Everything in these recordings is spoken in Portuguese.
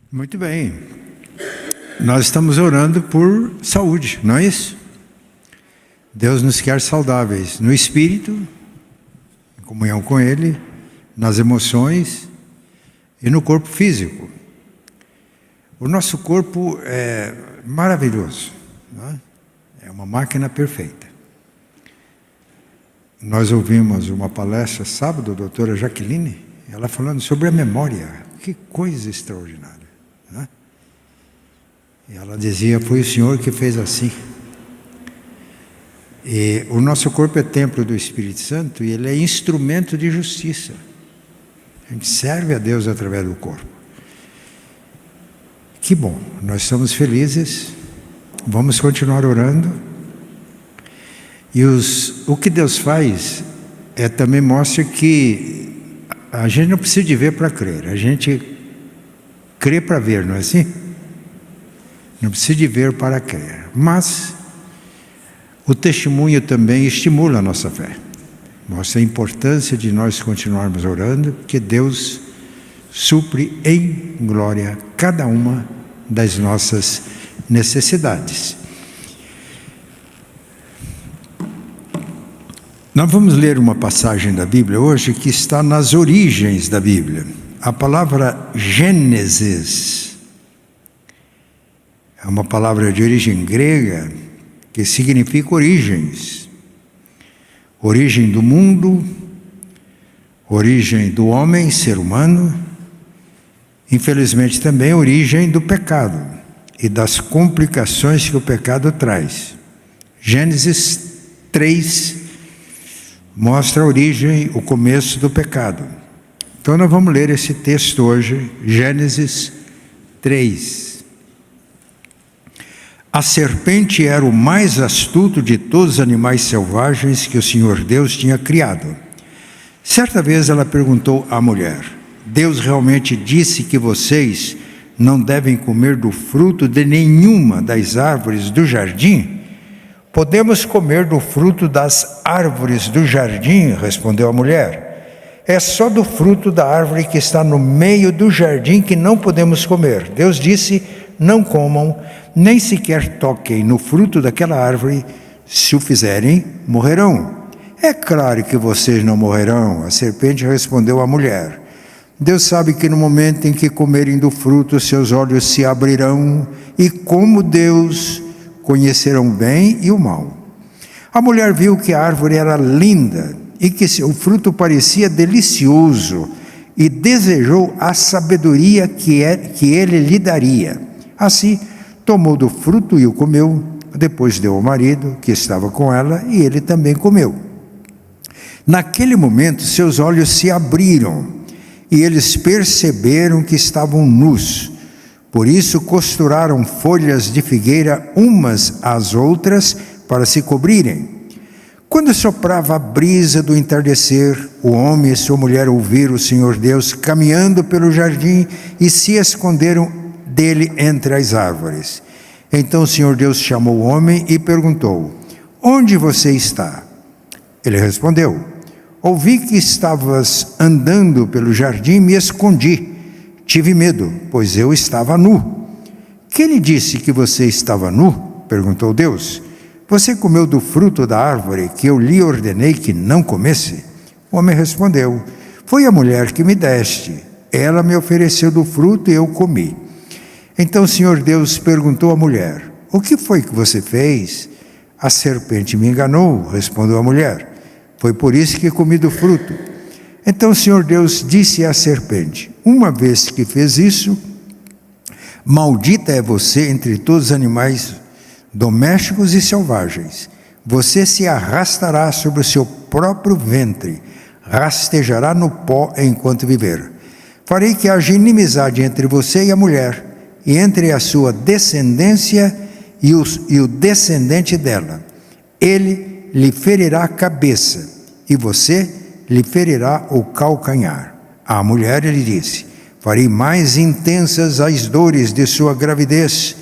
Muito bem. Nós estamos orando por saúde, não é isso? Deus nos quer saudáveis no espírito, em comunhão com Ele, nas emoções e no corpo físico. O nosso corpo é maravilhoso, não é? É uma máquina perfeita. Nós ouvimos uma palestra sábado, a doutora Jaqueline, ela falando sobre a memória. Que coisa extraordinária, não é? E ela dizia, foi o Senhor que fez assim. E o nosso corpo é templo do Espírito Santo e ele é instrumento de justiça. A gente serve a Deus através do corpo. Que bom, nós estamos felizes, vamos continuar orando. E o que Deus faz também mostra que a gente não precisa de ver para crer, a gente crê para ver, não é assim? Não precisa de ver para crer, mas o testemunho também estimula a nossa fé. Mostra a importância de nós continuarmos orando, porque Deus supre em glória cada uma das nossas necessidades. Nós vamos ler uma passagem da Bíblia hoje que está nas origens da Bíblia. A palavra Gênesis é uma palavra de origem grega que significa origens. Origem do mundo, origem do homem, ser humano, infelizmente também origem do pecado e das complicações que o pecado traz. Gênesis 3 mostra a origem, o começo do pecado. Então nós vamos ler esse texto hoje, Gênesis 3. A serpente era o mais astuto de todos os animais selvagens que o Senhor Deus tinha criado. Certa vez ela perguntou à mulher, Deus realmente disse que vocês não devem comer do fruto de nenhuma das árvores do jardim? Podemos comer do fruto das árvores do jardim, respondeu a mulher. É só do fruto da árvore que está no meio do jardim que não podemos comer. Deus disse, não comam, nem sequer toquem no fruto daquela árvore, se o fizerem, morrerão. É claro que vocês não morrerão, a serpente respondeu à mulher. Deus sabe que no momento em que comerem do fruto, seus olhos se abrirão, e como Deus conhecerão o bem e o mal. A mulher viu que a árvore era linda e que seu fruto parecia delicioso e desejou a sabedoria que ele lhe daria. Assim, tomou do fruto e o comeu, depois deu ao marido que estava com ela e ele também comeu. Naquele momento, seus olhos se abriram e eles perceberam que estavam nus. Por isso costuraram folhas de figueira umas às outras para se cobrirem. Quando soprava a brisa do entardecer, o homem e sua mulher ouviram o Senhor Deus caminhando pelo jardim e se esconderam dele entre as árvores. Então o Senhor Deus chamou o homem e perguntou, onde você está? Ele respondeu, ouvi que estavas andando pelo jardim e me escondi. Tive medo, pois eu estava nu. Quem lhe disse que você estava nu? Perguntou Deus. Você comeu do fruto da árvore que eu lhe ordenei que não comesse? O homem respondeu, foi a mulher que me deste. Ela me ofereceu do fruto e eu comi. Então o Senhor Deus perguntou à mulher, o que foi que você fez? A serpente me enganou, respondeu a mulher. Foi por isso que comi do fruto. Então o Senhor Deus disse à serpente, uma vez que fez isso, maldita é você entre todos os animais domésticos e selvagens. Você se arrastará sobre o seu próprio ventre, rastejará no pó enquanto viver. Farei que haja inimizade entre você e a mulher, e entre a sua descendência e o descendente dela. Ele lhe ferirá a cabeça, e você lhe ferirá o calcanhar. À mulher ele disse, farei mais intensas as dores de sua gravidez,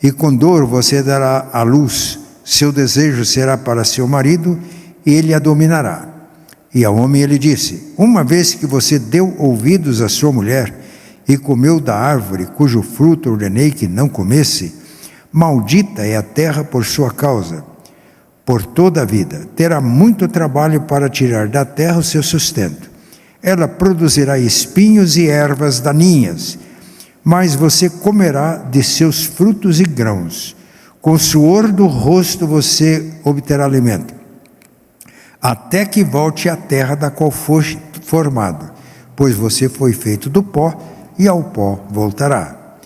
e com dor você dará à luz. Seu desejo será para seu marido, e ele a dominará. E ao homem ele disse, uma vez que você deu ouvidos à sua mulher, e comeu da árvore cujo fruto ordenei que não comesse, maldita é a terra por sua causa, por toda a vida. Terá muito trabalho para tirar da terra o seu sustento. Ela produzirá espinhos e ervas daninhas, mas você comerá de seus frutos e grãos. Com o suor do rosto você obterá alimento, até que volte à terra da qual foste formado, pois você foi feito do pó, e ao pó voltará.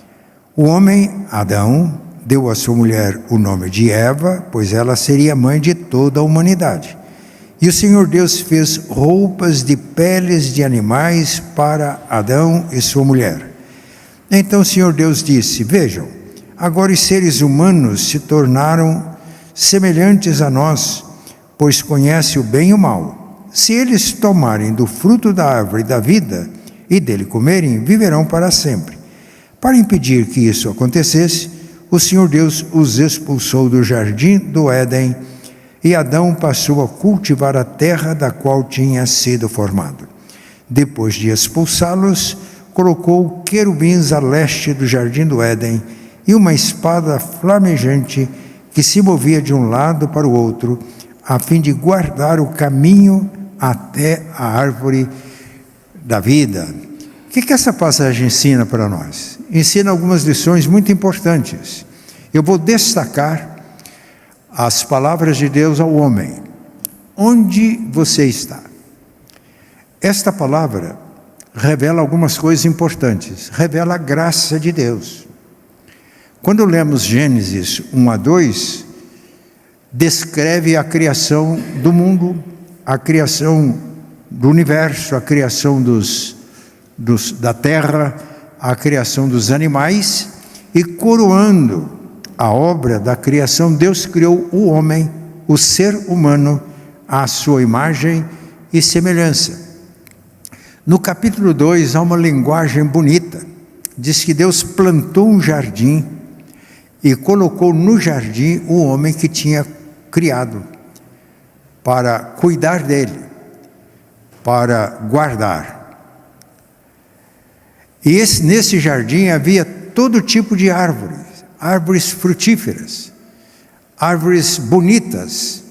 O homem, Adão, deu à sua mulher o nome de Eva, pois ela seria mãe de toda a humanidade. E o Senhor Deus fez roupas de peles de animais para Adão e sua mulher. Então o Senhor Deus disse: vejam, agora os seres humanos se tornaram semelhantes a nós, pois conhecem o bem e o mal. Se eles tomarem do fruto da árvore da vida e dele comerem, viverão para sempre. Para impedir que isso acontecesse, o Senhor Deus os expulsou do jardim do Éden, e Adão passou a cultivar a terra da qual tinha sido formado. Depois de expulsá-los, colocou querubins a leste do jardim do Éden e uma espada flamejante que se movia de um lado para o outro, a fim de guardar o caminho até a árvore da vida. O que essa passagem ensina para nós? Ensina algumas lições muito importantes. Eu vou destacar as palavras de Deus ao homem. Onde você está? Esta palavra revela algumas coisas importantes. Revela a graça de Deus. Quando lemos Gênesis 1-2, descreve a criação do mundo, a criação do universo, a criação da terra, a criação dos animais, e coroando a obra da criação, Deus criou o homem, o ser humano, à sua imagem e semelhança. No capítulo 2 há uma linguagem bonita. Diz que Deus plantou um jardim e colocou no jardim o homem que tinha criado para cuidar dele, para guardar. E nesse jardim havia todo tipo de árvores, árvores frutíferas, árvores bonitas,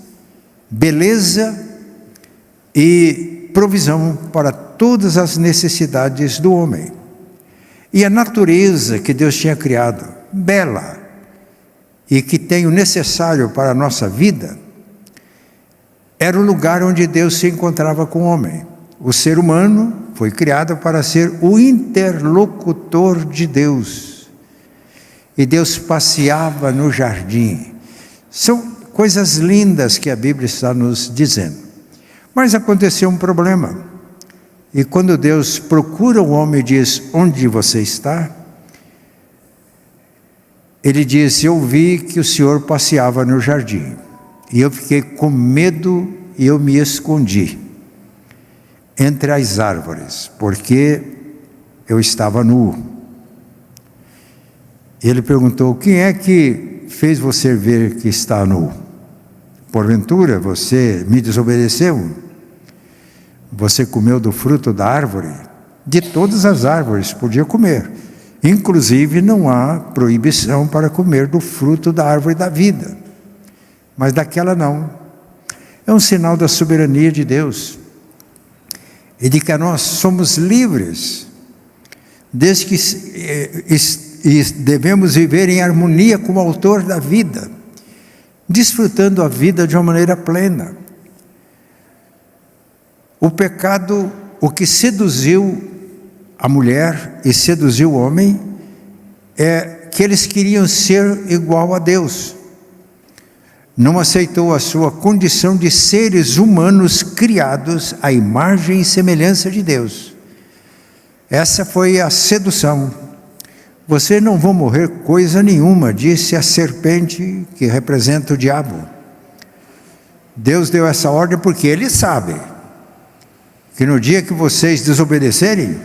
beleza e provisão para todas as necessidades do homem. E a natureza que Deus tinha criado, bela, e que tem o necessário para a nossa vida, era o lugar onde Deus se encontrava com o homem. O ser humano foi criado para ser o interlocutor de Deus. E Deus passeava no jardim. São coisas lindas que a Bíblia está nos dizendo. Mas aconteceu um problema. E quando Deus procura o homem e diz: onde você está? Ele diz: eu vi que o Senhor passeava no jardim. E eu fiquei com medo e eu me escondi entre as árvores, porque eu estava nu. Ele perguntou: quem é que fez você ver que está nu? Porventura você me desobedeceu? Você comeu do fruto da árvore? De todas as árvores podia comer. Inclusive não há proibição para comer do fruto da árvore da vida. Mas daquela não. É um sinal da soberania de Deus. E de que nós somos livres, desde que devemos viver em harmonia com o autor da vida, desfrutando a vida de uma maneira plena. O pecado, o que seduziu a mulher e seduziu o homem, é que eles queriam ser igual a Deus. Não aceitou a sua condição de seres humanos criados à imagem e semelhança de Deus. Essa foi a sedução. Você não vai morrer coisa nenhuma, disse a serpente que representa o diabo. Deus deu essa ordem porque Ele sabe que no dia que vocês desobedecerem,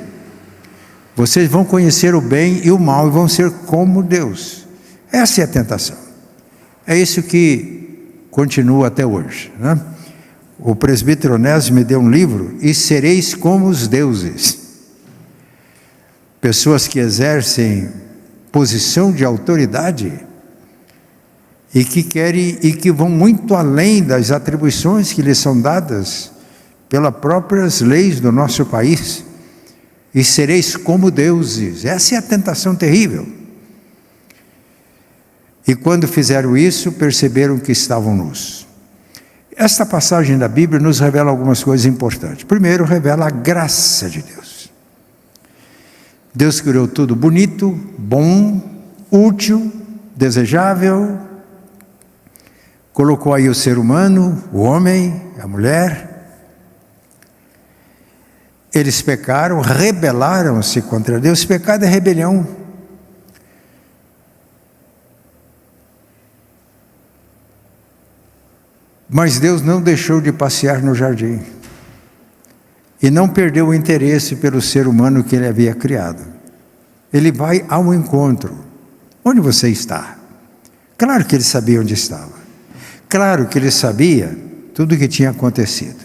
vocês vão conhecer o bem e o mal e vão ser como Deus. Essa é a tentação. É isso que continua até hoje, né? O presbítero Onésio me deu um livro, E Sereis como os Deuses. pessoas que exercem posição de autoridade e que querem e que vão muito além das atribuições que lhes são dadas pelas próprias leis do nosso país. E sereis como deuses. Essa é a tentação terrível. E quando fizeram isso, perceberam que estavam nus. Esta passagem da Bíblia nos revela algumas coisas importantes. Primeiro, revela a graça de Deus. Deus criou tudo bonito, bom, útil, desejável. Colocou aí o ser humano, o homem, a mulher. Eles pecaram, rebelaram-se contra Deus. Pecado é rebelião. Mas Deus não deixou de passear no jardim. E não perdeu o interesse pelo ser humano que Ele havia criado. Ele vai ao encontro. Onde você está? Claro que Ele sabia onde estava. Claro que Ele sabia tudo o que tinha acontecido.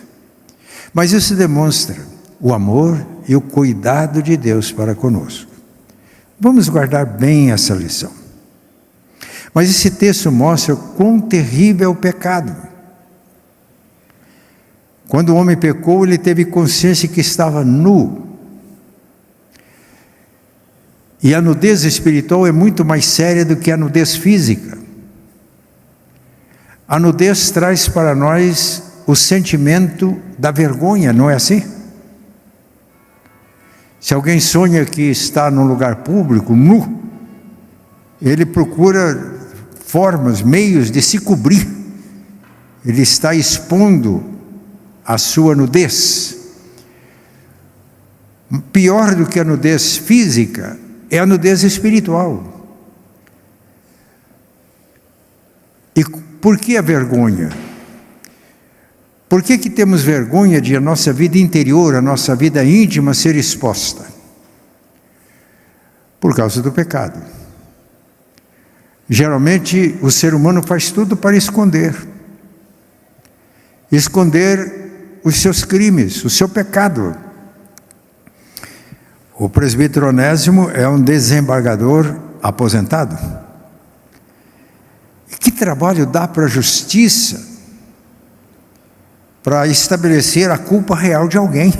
Mas isso demonstra o amor e o cuidado de Deus para conosco. Vamos guardar bem essa lição. Mas esse texto mostra o quão terrível é o pecado. Quando o homem pecou, ele teve consciência que estava nu. E a nudez espiritual é muito mais séria do que a nudez física. A nudez traz para nós o sentimento da vergonha, não é assim? Se alguém sonha que está num lugar público, nu, ele procura formas, meios de se cobrir. Ele está expondo a sua nudez. Pior do que a nudez física é a nudez espiritual. E por que a vergonha? Por que temos vergonha de a nossa vida interior, a nossa vida íntima ser exposta? Por causa do pecado. Geralmente o ser humano faz tudo para esconder. Esconder os seus crimes, o seu pecado. O presbítero Onésimo é um desembargador aposentado. E que trabalho dá para a justiça para estabelecer a culpa real de alguém?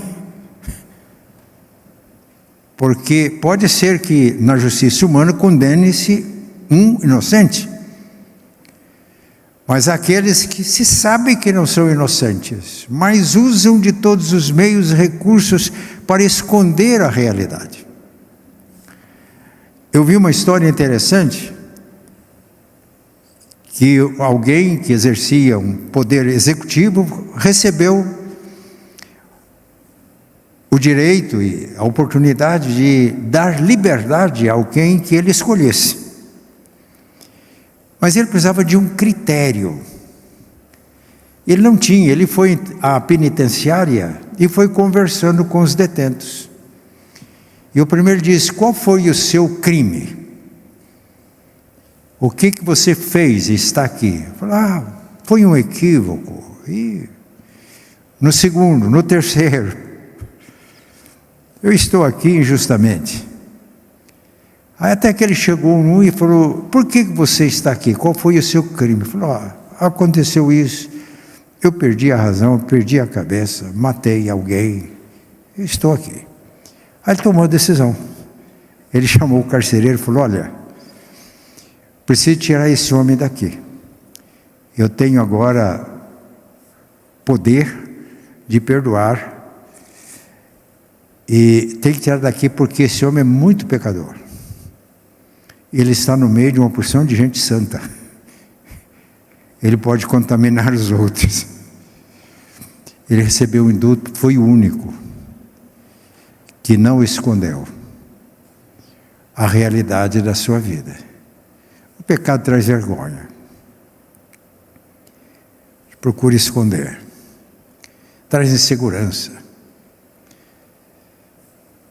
Porque pode ser que na justiça humana condene-se um inocente. Mas aqueles que se sabem que não são inocentes, mas usam de todos os meios e recursos para esconder a realidade. Eu vi uma história interessante, que alguém que exercia um poder executivo recebeu o direito e a oportunidade de dar liberdade a alguém que ele escolhesse. Mas ele precisava de um critério. Ele não tinha, ele foi à penitenciária e foi conversando com os detentos. E o primeiro disse: qual foi o seu crime? O que você fez e está aqui? Falou: foi um equívoco. E no segundo, no terceiro, eu estou aqui injustamente. Aí até que ele chegou um e falou: por que você está aqui? Qual foi o seu crime? Ele falou: aconteceu isso, eu perdi a razão, perdi a cabeça, matei alguém, eu estou aqui. Aí ele tomou a decisão. Ele chamou o carcereiro e falou: olha, preciso tirar esse homem daqui. Eu tenho agora poder de perdoar e tem que tirar daqui porque esse homem é muito pecador. Ele está no meio de uma porção de gente santa. Ele pode contaminar os outros. Ele recebeu o indulto, foi o único que não escondeu a realidade da sua vida. O pecado traz vergonha. Procura esconder. Traz insegurança.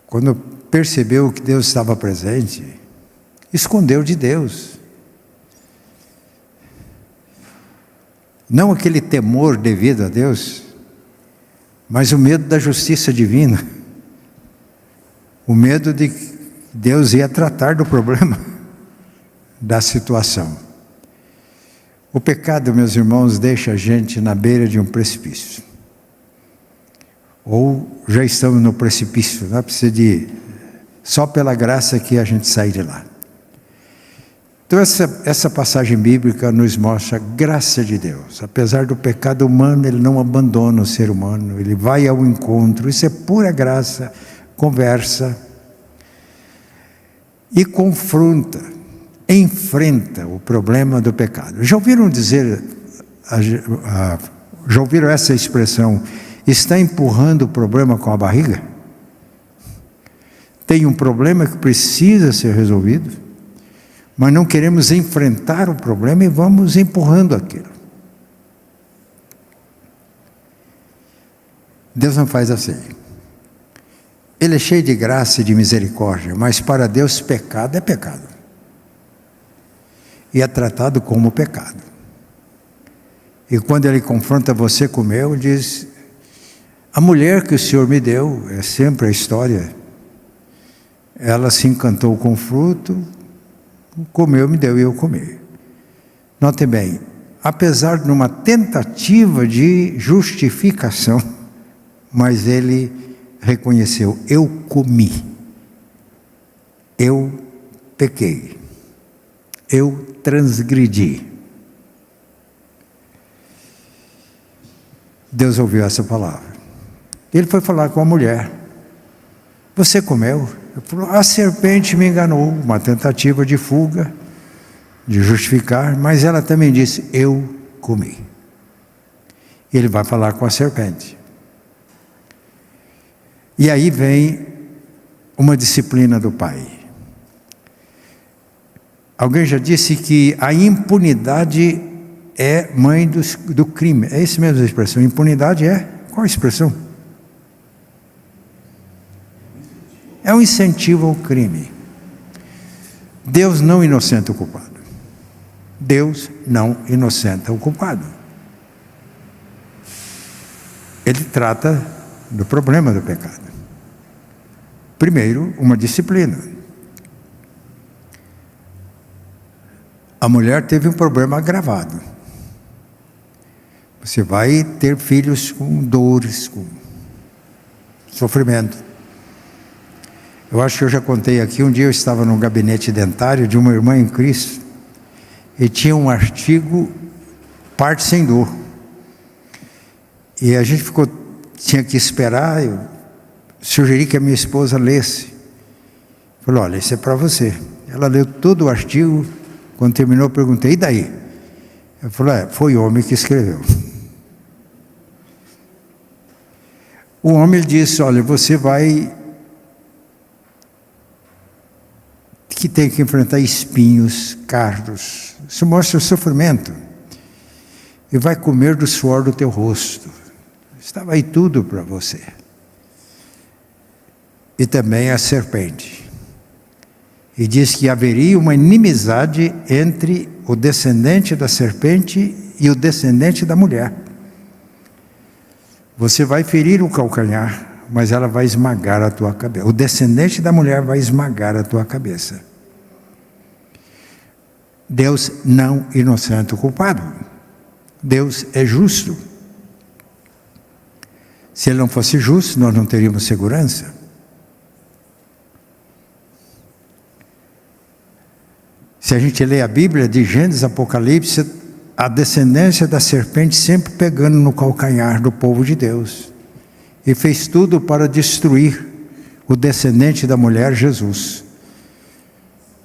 Quando percebeu que Deus estava presente, escondeu de Deus. Não aquele temor devido a Deus, mas o medo da justiça divina. O medo de Deus ia tratar do problema, da situação. O pecado, meus irmãos, deixa a gente na beira de um precipício. Ou já estamos no precipício, não precisa de... Só pela graça que a gente sai de lá. Então essa passagem bíblica nos mostra a graça de Deus. Apesar do pecado humano, Ele não abandona o ser humano, Ele vai ao encontro. Isso é pura graça, conversa e confronta, enfrenta o problema do pecado. Já ouviram dizer, já ouviram essa expressão, está empurrando o problema com a barriga? Tem um problema que precisa ser resolvido, mas não queremos enfrentar o problema e vamos empurrando aquilo. Deus não faz assim. Ele é cheio de graça e de misericórdia, mas para Deus pecado é pecado. E é tratado como pecado. E quando Ele confronta você com o meu, diz, a mulher que o Senhor me deu, é sempre a história, ela se encantou com o fruto, comeu, me deu e eu comi. Notem bem, apesar de uma tentativa de justificação, mas ele reconheceu, eu comi, eu pequei, eu transgredi. Deus ouviu essa palavra. Ele foi falar com a mulher. Você comeu? Ele falou, a serpente me enganou, uma tentativa de fuga, de justificar, mas ela também disse, eu comi. Ele vai falar com a serpente. E aí vem uma disciplina do pai. Alguém já disse que a impunidade é mãe do crime. É isso mesmo a expressão. Impunidade é? Qual a expressão? É um incentivo ao crime. Deus não inocenta o culpado. Deus não inocenta o culpado. Ele trata do problema do pecado. Primeiro, uma disciplina. A mulher teve um problema agravado. Você vai ter filhos com dores, com sofrimento. Eu acho que eu já contei aqui, um dia eu estava num gabinete dentário de uma irmã em Cristo, e tinha um artigo, parte sem dor. E a gente tinha que esperar, eu sugeri que a minha esposa lesse. Falei, olha, isso é para você. Ela leu todo o artigo, quando terminou eu perguntei, e daí? Eu falei, foi o homem que escreveu. O homem disse, olha, você vai... que tem que enfrentar espinhos, cardos. Isso mostra o sofrimento. E vai comer do suor do teu rosto. Estava aí tudo para você. E também a serpente. E diz que haveria uma inimizade entre o descendente da serpente e o descendente da mulher. Você vai ferir o calcanhar, mas ela vai esmagar a tua cabeça. O descendente da mulher vai esmagar a tua cabeça. Deus não inocenta o culpado. Deus é justo. Se Ele não fosse justo, nós não teríamos segurança. Se a gente lê a Bíblia, de Gênesis, Apocalipse, a descendência da serpente sempre pegando no calcanhar do povo de Deus. E fez tudo para destruir o descendente da mulher, Jesus.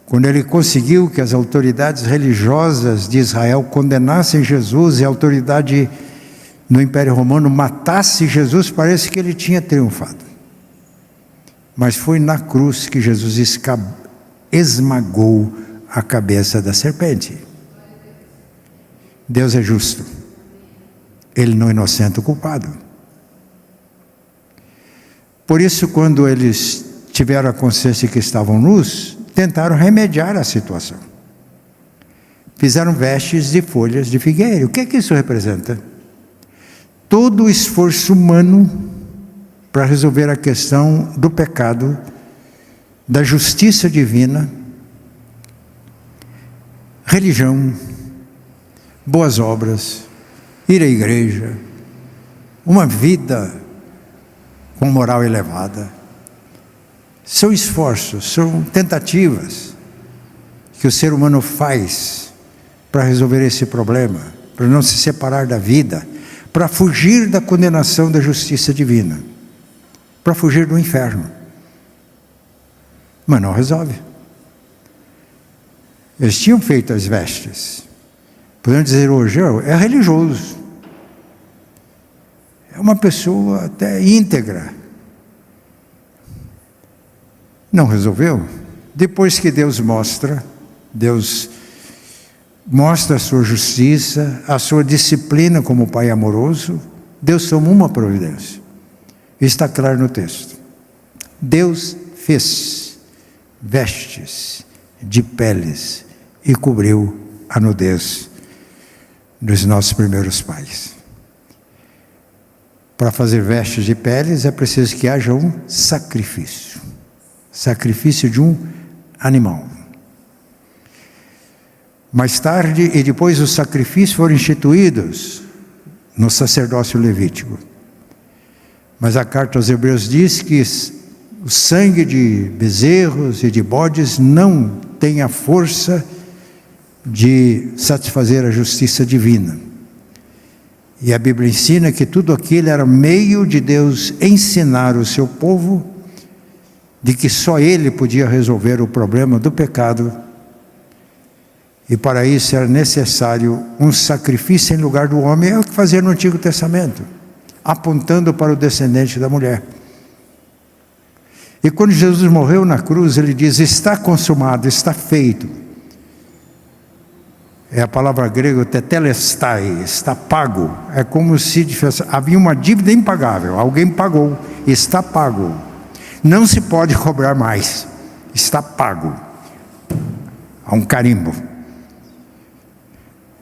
Quando ele conseguiu que as autoridades religiosas de Israel condenassem Jesus e a autoridade no Império Romano matasse Jesus, parece que ele tinha triunfado. Mas foi na cruz que Jesus esmagou a cabeça da serpente. Deus é justo. Ele não inocenta o culpado. Por isso, quando eles tiveram a consciência que estavam nus, tentaram remediar a situação. Fizeram vestes de folhas de figueira. O que é que isso representa? Todo o esforço humano para resolver a questão do pecado da justiça divina, religião, boas obras, ir à igreja, uma vida com moral elevada. São esforços, são tentativas que o ser humano faz para resolver esse problema, para não se separar da vida, para fugir da condenação da justiça divina, para fugir do inferno. Mas não resolve. Eles tinham feito as vestes. Podemos dizer hoje, é religioso. É uma pessoa até íntegra. Não resolveu? Depois que Deus mostra a sua justiça, a sua disciplina como Pai amoroso, Deus toma uma providência. Está claro no texto. Deus fez vestes de peles e cobriu a nudez dos nossos primeiros pais. Para fazer vestes de peles é preciso que haja um sacrifício. Sacrifício de um animal. Mais tarde, e depois os sacrifícios foram instituídos no sacerdócio levítico. Mas a carta aos Hebreus diz que o sangue de bezerros e de bodes não tem a força de satisfazer a justiça divina. E a Bíblia ensina que tudo aquilo era meio de Deus ensinar o seu povo de que só Ele podia resolver o problema do pecado. E para isso era necessário um sacrifício em lugar do homem, é o que fazia no Antigo Testamento, apontando para o descendente da mulher. E quando Jesus morreu na cruz, ele diz: está consumado, está feito. É a palavra grega tetelestai, está pago. É como se havia uma dívida impagável, alguém pagou, está pago. Não se pode cobrar mais, está pago. Há um carimbo.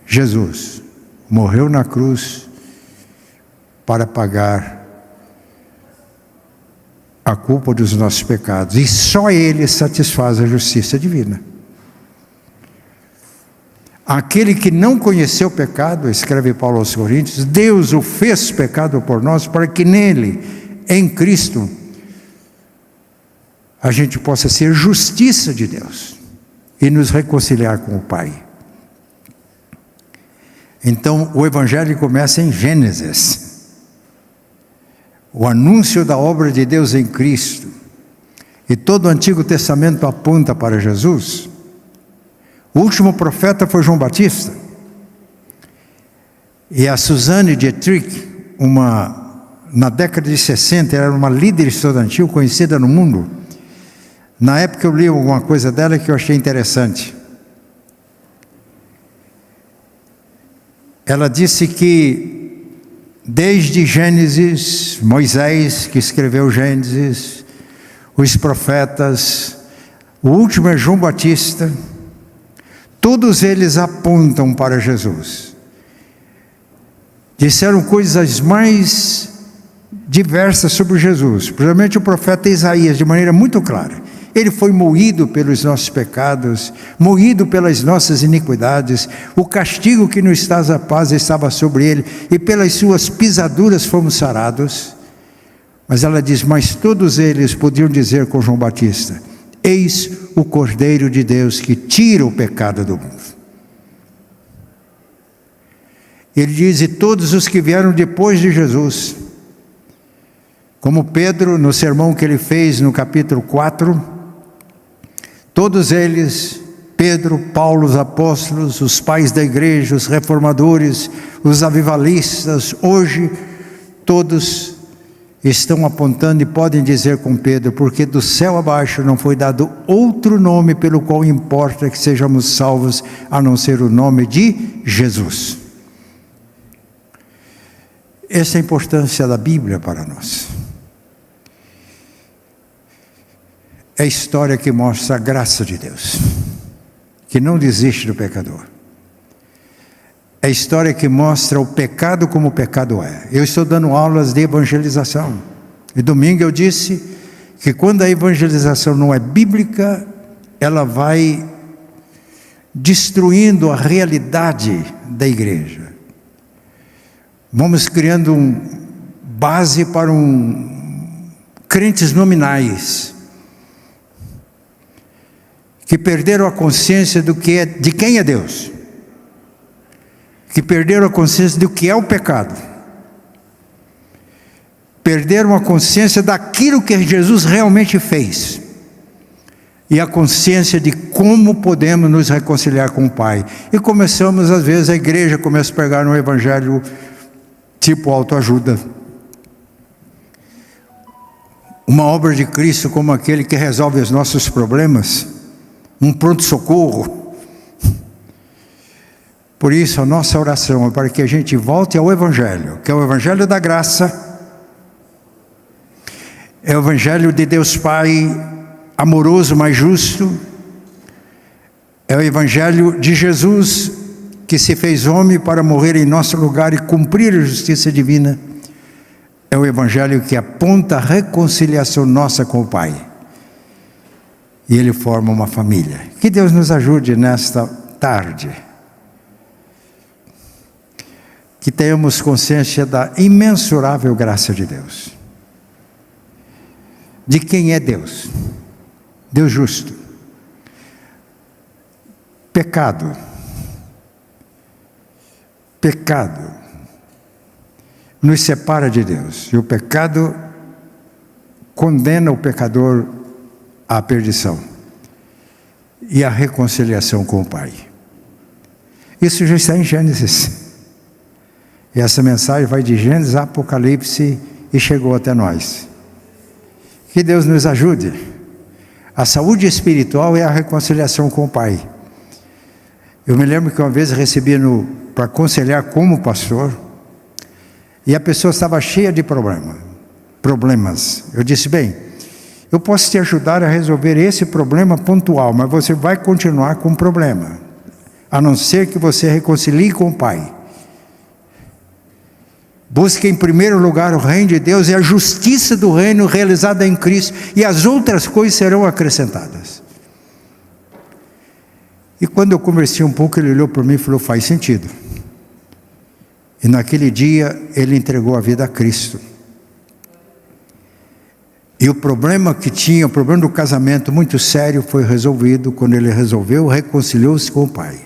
Jesus morreu na cruz para pagar a culpa dos nossos pecados, e só Ele satisfaz a justiça divina. Aquele que não conheceu o pecado, escreve Paulo aos Coríntios, Deus o fez pecado por nós, para que nele, em Cristo, a gente possa ser justiça de Deus e nos reconciliar com o Pai. Então o Evangelho começa em Gênesis, o anúncio da obra de Deus em Cristo, e todo o Antigo Testamento aponta para Jesus. O último profeta foi João Batista, e a Suzanne Dietrich, na década de 60, era uma líder estudantil conhecida no mundo. Na época eu li alguma coisa dela que eu achei interessante. Ela disse que desde Gênesis, Moisés, que escreveu Gênesis, os profetas, o último é João Batista, todos eles apontam para Jesus. Disseram coisas mais diversas sobre Jesus, principalmente o profeta Isaías, de maneira muito clara. Ele foi moído pelos nossos pecados, moído pelas nossas iniquidades, o castigo que nos traz a paz estava sobre ele, e pelas suas pisaduras fomos sarados. Mas ela diz, mas todos eles podiam dizer com João Batista: eis o Cordeiro de Deus que tira o pecado do mundo. Ele diz, e todos os que vieram depois de Jesus, como Pedro, no sermão que ele fez no capítulo 4, todos eles, Pedro, Paulo, os apóstolos, os pais da igreja, os reformadores, os avivalistas, hoje, todos estão apontando e podem dizer com Pedro, porque do céu abaixo não foi dado outro nome pelo qual importa que sejamos salvos, a não ser o nome de Jesus. Essa é a importância da Bíblia para nós. É a história que mostra a graça de Deus, que não desiste do pecador. É a história que mostra o pecado como o pecado é. Eu estou dando aulas de evangelização, e domingo eu disse que quando a evangelização não é bíblica, ela vai destruindo a realidade da igreja. Vamos criando base para crentes nominais, que perderam a consciência de quem é Deus, que perderam a consciência do que é o pecado, perderam a consciência daquilo que Jesus realmente fez, e a consciência de como podemos nos reconciliar com o Pai. E começamos, às vezes, a igreja começa a pregar um evangelho tipo autoajuda, uma obra de Cristo como aquele que resolve os nossos problemas, um pronto-socorro. Por isso, a nossa oração é para que a gente volte ao Evangelho, que é o Evangelho da graça, é o Evangelho de Deus Pai amoroso, mas justo, é o Evangelho de Jesus, que se fez homem para morrer em nosso lugar e cumprir a justiça divina. É o Evangelho que aponta a reconciliação nossa com o Pai. E ele forma uma família. Que Deus nos ajude nesta tarde. Que tenhamos consciência da imensurável graça de Deus. De quem é Deus? Deus justo. Pecado nos separa de Deus, e o pecado condena o pecador à perdição e à reconciliação com o Pai. Isso já está em Gênesis, e essa mensagem vai de Gênesis a Apocalipse e chegou até nós. Que Deus nos ajude. A saúde espiritual é a reconciliação com o Pai. Eu me lembro que uma vez recebi para aconselhar como pastor, e a pessoa estava cheia de problemas. Eu disse, bem, eu posso te ajudar a resolver esse problema pontual, mas você vai continuar com o problema, a não ser que você reconcilie com o Pai. Busque em primeiro lugar o reino de Deus e a justiça do reino realizada em Cristo, e as outras coisas serão acrescentadas. E quando eu conversei um pouco, ele olhou para mim e falou, faz sentido. E naquele dia, ele entregou a vida a Cristo. E o problema que tinha, o problema do casamento muito sério, foi resolvido quando ele reconciliou-se com o Pai.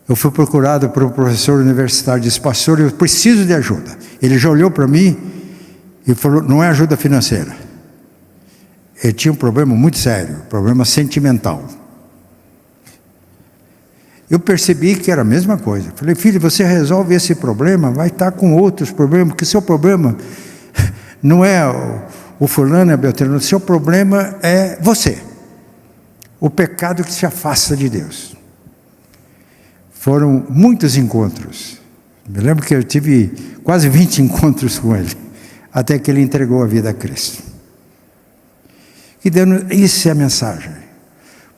Eu fui procurado por um professor universitário, disse, pastor, eu preciso de ajuda. Ele já olhou para mim e falou, não é ajuda financeira. Ele tinha um problema muito sério, problema sentimental. Eu percebi que era a mesma coisa. Falei, filho, você resolve esse problema, vai estar com outros problemas, porque seu problema não é o fulano, é Beltrano, o seu problema é você. O pecado que te afasta de Deus. Foram muitos encontros. Me lembro que eu tive quase 20 encontros com ele, até que ele entregou a vida a Cristo. E isso é a mensagem.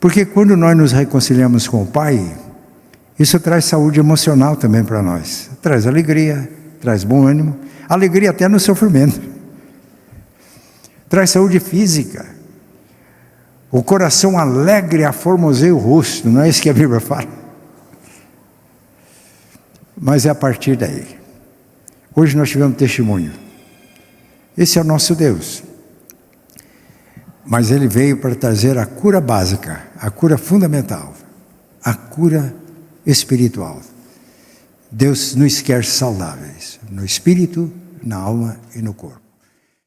Porque quando nós nos reconciliamos com o Pai, isso traz saúde emocional também para nós. Traz alegria, traz bom ânimo, alegria até no sofrimento. Traz saúde física. O coração alegre aformoseia o rosto, não é isso que a Bíblia fala? Mas é a partir daí. Hoje nós tivemos testemunho. Esse é o nosso Deus. Mas Ele veio para trazer a cura básica, a cura fundamental, a cura espiritual. Deus nos quer saudáveis, no espírito, na alma e no corpo.